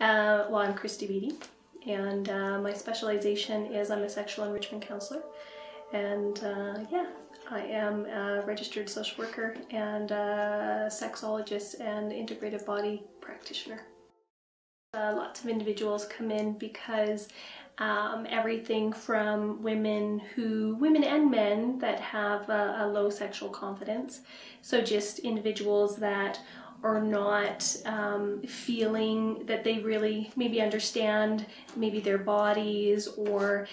Well, I'm Kristi Beatty, and my specialization is I'm a sexual enrichment counselor, and yeah, I am a registered social worker and a sexologist and integrative body practitioner. Lots of individuals come in because everything from women and men that have a low sexual confidence, so just individuals that are not feeling that they really maybe understand maybe their bodies or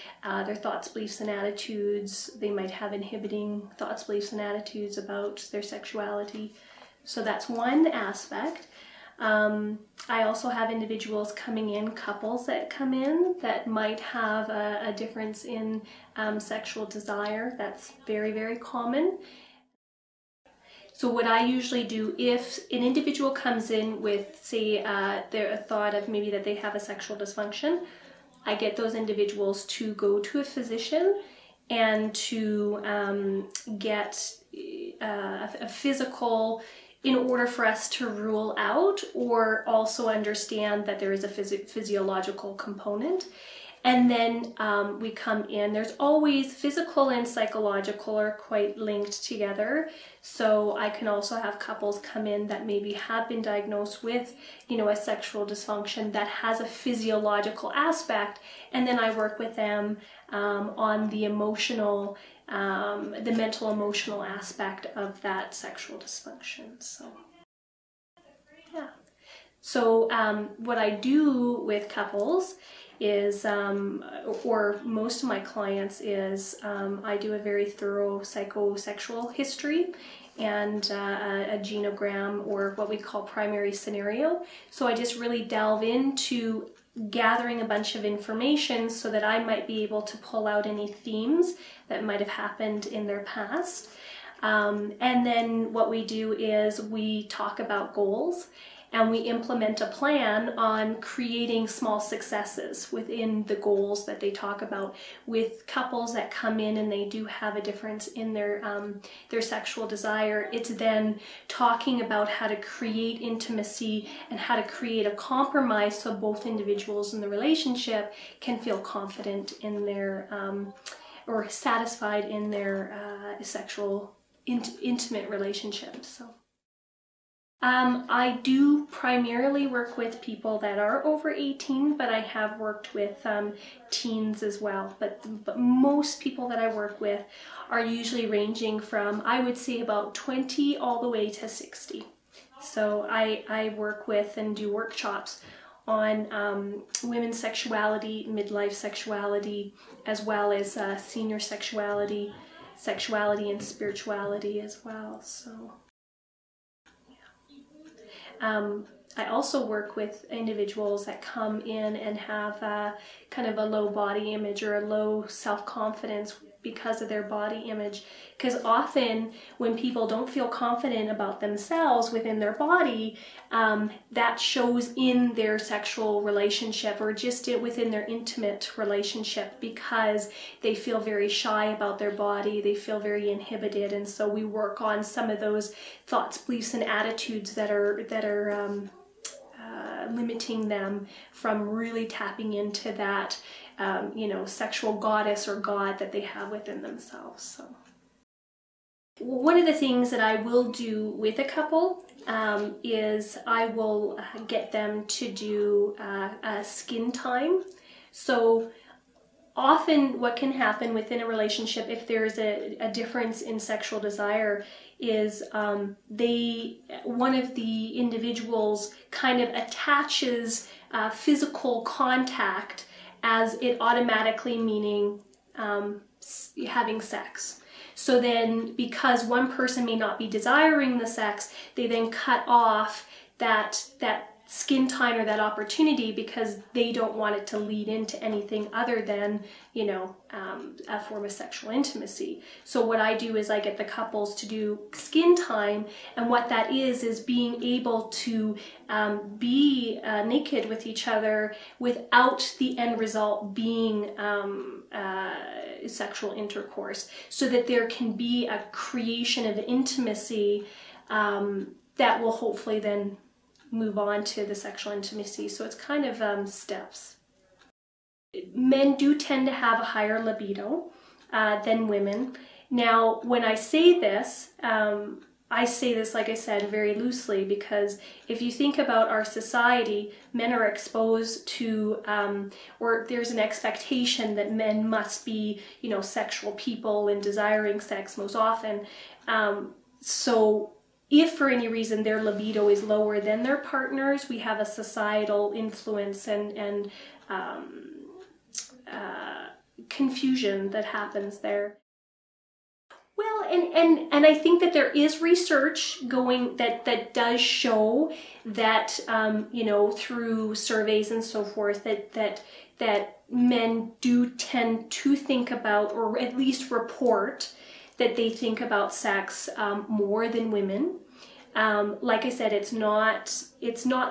their thoughts, beliefs, and attitudes. They might have inhibiting thoughts, beliefs, and attitudes about their sexuality. So that's one aspect. I also have individuals coming in, couples that come in that might have a difference in sexual desire. That's very, very common. So what I usually do, if an individual comes in with, say, a thought of maybe that they have a sexual dysfunction, I get those individuals to go to a physician and to get a physical in order for us to rule out or also understand that there is a physiological component. And then we come in. There's always physical and psychological are quite linked together. So I can also have couples come in that maybe have been diagnosed with, a sexual dysfunction that has a physiological aspect. And then I work with them on the emotional, the mental emotional aspect of that sexual dysfunction. So, yeah. So what I do with couples is, or most of my clients is, I do a very thorough psychosexual history and a genogram, or what we call primary scenario. So I just really delve into gathering a bunch of information so that I might be able to pull out any themes that might have happened in their past. And then what we do is we talk about goals, and we implement a plan on creating small successes within the goals that they talk about. With couples that come in and they do have a difference in their sexual desire, it's then talking about how to create intimacy and how to create a compromise so both individuals in the relationship can feel confident in their or satisfied in their sexual intimate relationship. So. I do primarily work with people that are over 18, but I have worked with teens as well. But most people that I work with are usually ranging from, I would say, about 20 all the way to 60. So I work with and do workshops on women's sexuality, midlife sexuality, as well as senior sexuality and spirituality as well. So. I also work with individuals that come in and have kind of a low body image or a low self-confidence because of their body image. Because often when people don't feel confident about themselves within their body, that shows in their sexual relationship or just within their intimate relationship, because they feel very shy about their body, they feel very inhibited. And so we work on some of those thoughts, beliefs, and attitudes that are limiting them from really tapping into that sexual goddess or god that they have within themselves. So one of the things that I will do with a couple is I will get them to do a skin time. So often what can happen within a relationship, if there's a difference in sexual desire, is one of the individuals kind of attaches physical contact as it automatically meaning having sex. So then, because one person may not be desiring the sex, they then cut off that skin time or that opportunity because they don't want it to lead into anything other than, a form of sexual intimacy. So what I do is I get the couples to do skin time, and what that is being able to be naked with each other without the end result being sexual intercourse, so that there can be a creation of intimacy that will hopefully then move on to the sexual intimacy. So it's kind of steps. Men do tend to have a higher libido than women. Now, when I say this, like I said, very loosely, because if you think about our society, men are exposed to, or there's an expectation that men must be, you know, sexual people and desiring sex most often. So if for any reason their libido is lower than their partners, we have a societal influence and confusion that happens there. Well, and I think that there is research going that does show that you know, through surveys and so forth, that men do tend to think about, or at least report that they think about sex more than women. Like I said, it's not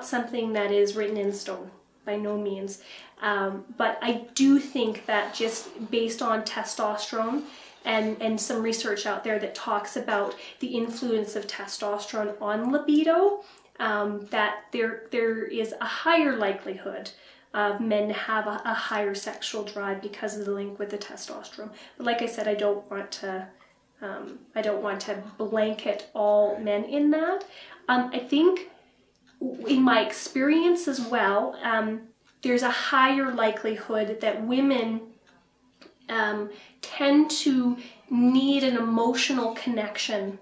something that is written in stone, by no means. But I do think that just based on testosterone and some research out there that talks about the influence of testosterone on libido, that there is a higher likelihood of men to have a higher sexual drive because of the link with the testosterone. But like I said, I don't want to blanket all men in that. I think in my experience as well, there's a higher likelihood that women tend to need an emotional connection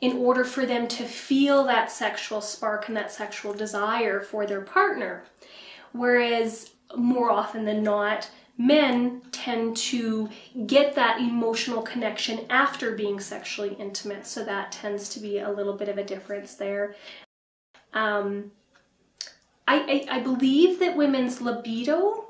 in order for them to feel that sexual spark and that sexual desire for their partner. Whereas more often than not, men tend to get that emotional connection after being sexually intimate. So that tends to be a little bit of a difference there. I believe that women's libido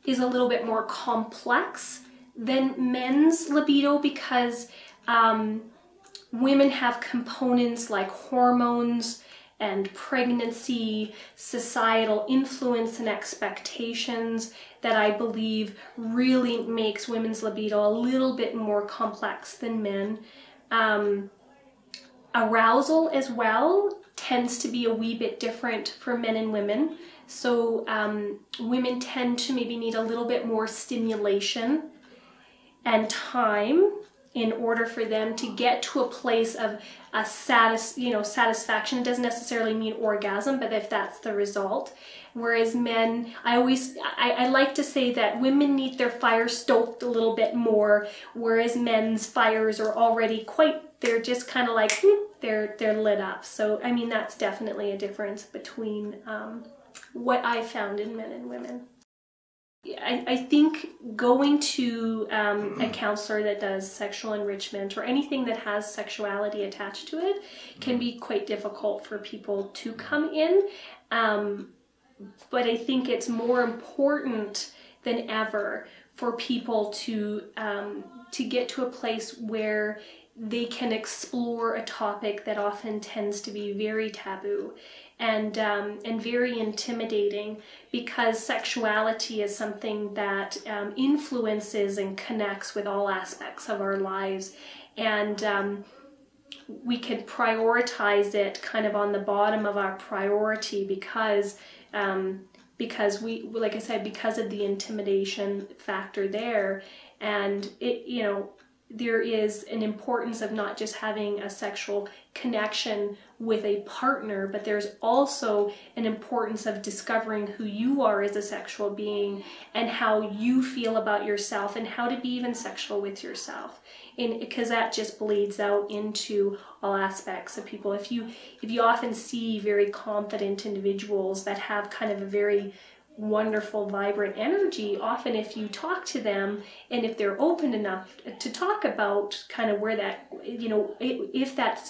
is a little bit more complex than men's libido because women have components like hormones and pregnancy, societal influence and expectations that I believe really makes women's libido a little bit more complex than men. Arousal as well tends to be a wee bit different for men and women. So women tend to maybe need a little bit more stimulation and time in order for them to get to a place of a satisfaction. It doesn't necessarily mean orgasm, but if that's the result. Whereas men, I like to say that women need their fire stoked a little bit more, whereas men's fires are already they're just kind of like, they're lit up. So, I mean, that's definitely a difference between what I found in men and women. I think going to a counselor that does sexual enrichment or anything that has sexuality attached to it can be quite difficult for people to come in. But I think it's more important than ever for people to get to a place where they can explore a topic that often tends to be very taboo and very intimidating, because sexuality is something that influences and connects with all aspects of our lives, and we can prioritize it kind of on the bottom of our priority because we, like I said, because of the intimidation factor there, and it, you know, there is an importance of not just having a sexual connection with a partner, but there's also an importance of discovering who you are as a sexual being and how you feel about yourself and how to be even sexual with yourself. And because that just bleeds out into all aspects of people. If you often see very confident individuals that have kind of a very wonderful, vibrant energy, often if you talk to them and if they're open enough to talk about kind of where that, you know, if that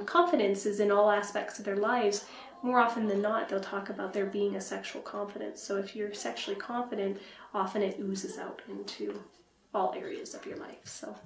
confidence is in all aspects of their lives, more often than not, they'll talk about there being a sexual confidence. So if you're sexually confident, often it oozes out into all areas of your life. So